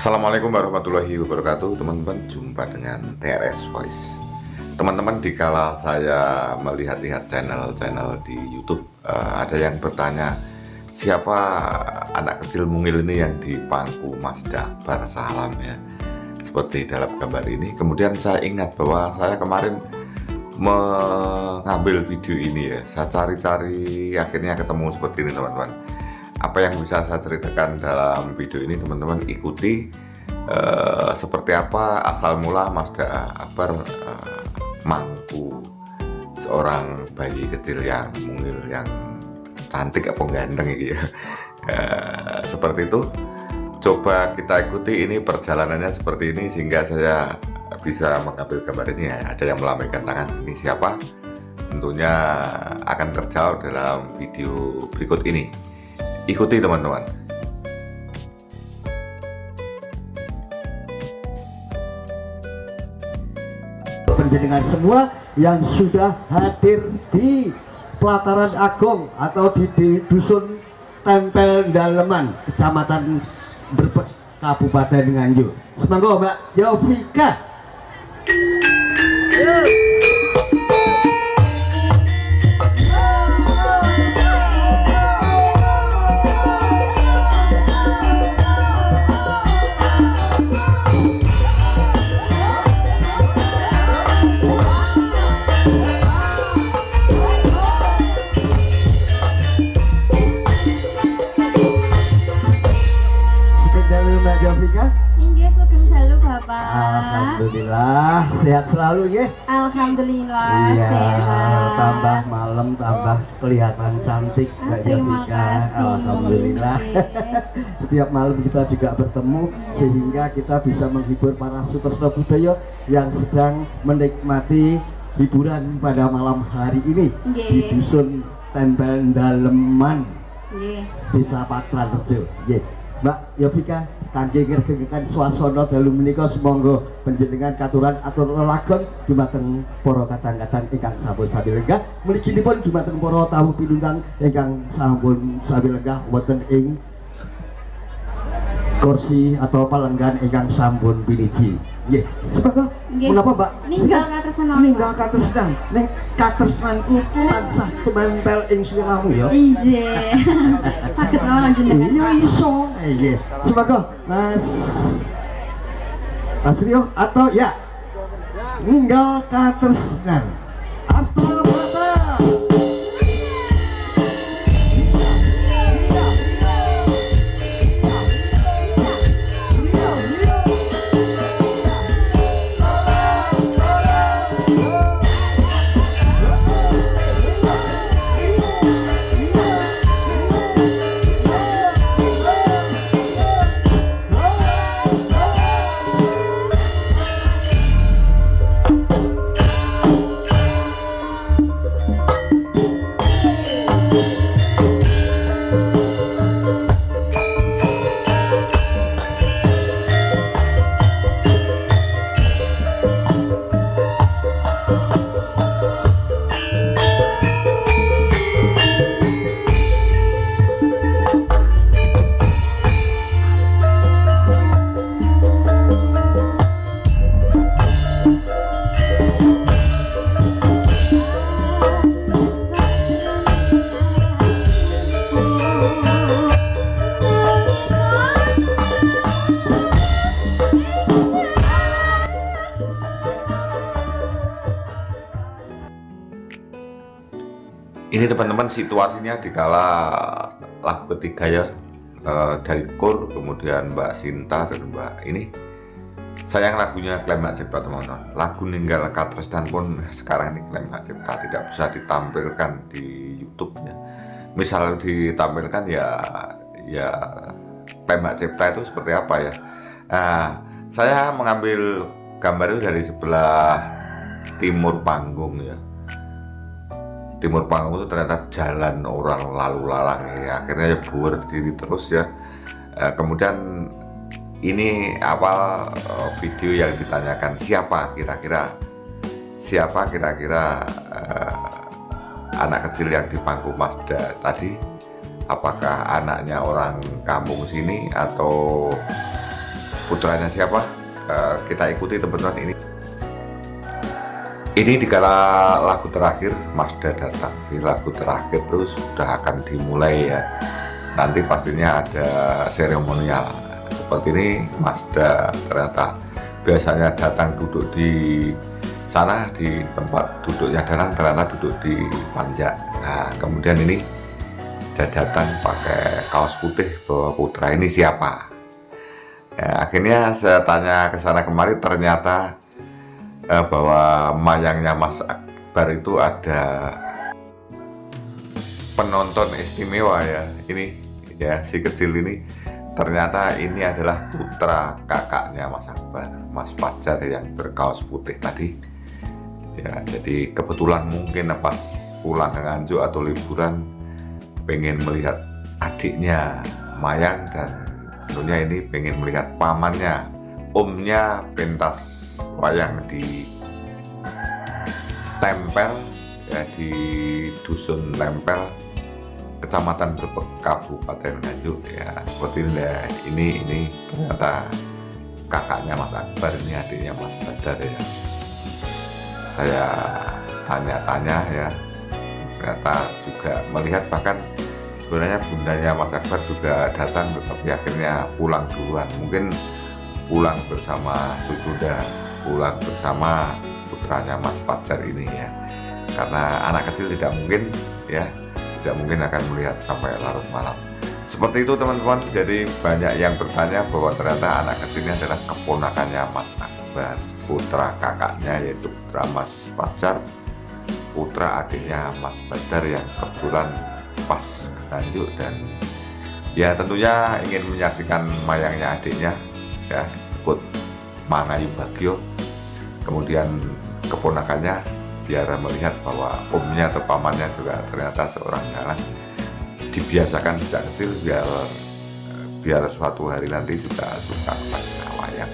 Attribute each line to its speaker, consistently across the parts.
Speaker 1: Assalamualaikum warahmatullahi wabarakatuh. Teman-teman, jumpa dengan TRS Voice. Teman-teman, dikala saya melihat-lihat channel-channel di YouTube, ada yang bertanya, siapa anak kecil mungil ini yang di pangku Mazda Akbar Salam ya, seperti dalam gambar ini. Kemudian saya ingat bahwa saya kemarin mengambil video ini ya, saya cari-cari, akhirnya ketemu seperti ini teman-teman. Apa yang bisa saya ceritakan dalam video ini, teman-teman ikuti seperti apa asal mula Mazda Akbar mangku seorang bayi kecil yang mungil, yang cantik apa ganteng gitu ya. Seperti itu, coba kita ikuti ini perjalanannya seperti ini sehingga saya bisa mengambil gambar ini ya. Ada yang melambaikan tangan, ini siapa? Tentunya akan terjawab dalam video berikut ini. Ikuti teman-teman.
Speaker 2: Penjenengan semua yang sudah hadir di Pelataran Agung atau di Dusun Tempel Daleman, Kecamatan Brebes, Kabupaten Nganjuk. Semoga Mbak Yovika. Mbak Yovika.
Speaker 3: Inggih sugeng dalu Bapak.
Speaker 2: Alhamdulillah sehat selalu ya.
Speaker 3: Alhamdulillah
Speaker 2: Iya,
Speaker 3: sehat.
Speaker 2: tambah malam tambah kelihatan cantik Mbak
Speaker 3: Terima
Speaker 2: Yovika.
Speaker 3: kasih.
Speaker 2: Alhamdulillah. Setiap malam kita juga bertemu sehingga kita bisa menghibur para sutra budaya yang sedang menikmati hiburan pada malam hari ini di Dusun Tempel Daleman, Desa Patranrejo. Mbak Yovika, kangge ngregegaken swasana dalu menika semonggo panjenengan katuran atur lelagon dumateng para kadang-kadang ingkang sampun sami lenggah. Mliginipun dumateng para tamu pinunggang ingkang sampun sami lenggah wonten ing kursi atau palenggan ingkang sampun piniji. Nggih, sebab menapa Mbak?
Speaker 3: Ninggal katresnan.
Speaker 2: Ninggal katresnan. Ning katresnanku tansah tumempel ing sliramu ya.
Speaker 3: Inggih. Saged mawon jenengan.
Speaker 2: Iya iso. Nggih. Semoga Mas Rio atau ya ninggal katresnan. Astaga Mata.
Speaker 1: Ini teman-teman situasinya dikala lagu ketiga ya, dari Kur, kemudian Mbak Sinta dan Mbak ini. Sayang lagunya Klemak Cipta teman-teman. Lagu Ninggal Katresnan pun sekarang ini Klemak Cipta tidak bisa ditampilkan di YouTube ya. Misal ditampilkan ya Klemak Cipta itu seperti apa ya. Nah, saya mengambil gambar itu dari sebelah timur panggung ya. Timur panggung itu ternyata jalan orang lalu lalang ya, akhirnya ya berdiri terus ya. Kemudian ini awal video yang ditanyakan siapa kira-kira anak kecil yang di pangku Mazda tadi, apakah anaknya orang kampung sini atau putranya siapa? Kita ikuti teman-teman ini. Ini dikala lagu terakhir Mazda datang. Di lagu terakhir itu sudah akan dimulai ya. Nanti pastinya ada seremonial. Seperti ini Mazda ternyata biasanya datang duduk di sana, di tempat duduknya Danang, ternyata duduk di panjang. Nah kemudian ini dia datang pakai kaos putih, bahwa putra ini siapa ya. Akhirnya saya tanya ke sana kemari, ternyata bahwa mayangnya Mas Akbar itu ada penonton istimewa ya. Ini ya, si kecil ini ternyata ini adalah putra kakaknya Mas Akbar, Mas Fajar yang berkaos putih tadi ya. Jadi kebetulan mungkin pas pulang ke Nganjuk atau liburan pengen melihat adiknya Mayang, dan tentunya ini pengen melihat pamannya, omnya pentas wayang di Tempel ya, di Dusun Tempel, Kecamatan Brebek, Kabupaten Nganjuk ya. Seperti ini ya. Ini ternyata kakaknya Mas Akbar, ini adiknya Mas Badar ya. Saya tanya-tanya ya, ternyata juga melihat, bahkan sebenarnya bundanya Mas Akbar juga datang, tetapi akhirnya pulang duluan. Mungkin pulang bersama cucunya, pulang bersama putranya Mas Fajar ini ya. Karena anak kecil tidak mungkin ya, tidak mungkin akan melihat sampai larut malam. Seperti itu teman-teman. Jadi banyak yang bertanya bahwa ternyata anak kecilnya adalah keponakannya Mas Akbar, putra kakaknya yaitu putra Mas Fajar, putra adiknya Mas Badar yang kebetulan pas ke Nganjuk, dan ya tentunya ingin menyaksikan mayangnya adiknya ya, ikut Mangayu Bagio. Kemudian keponakannya biar melihat bahwa omnya atau pamannya juga ternyata seorang dalang, dibiasakan sejak kecil biar suatu hari nanti juga suka baca wayang.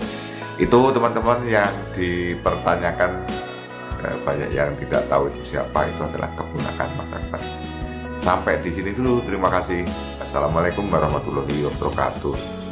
Speaker 1: Itu teman-teman yang dipertanyakan, banyak yang tidak tahu itu siapa, itu adalah keponakan Mas Akbar. Sampai di sini dulu, terima kasih. Assalamualaikum warahmatullahi wabarakatuh.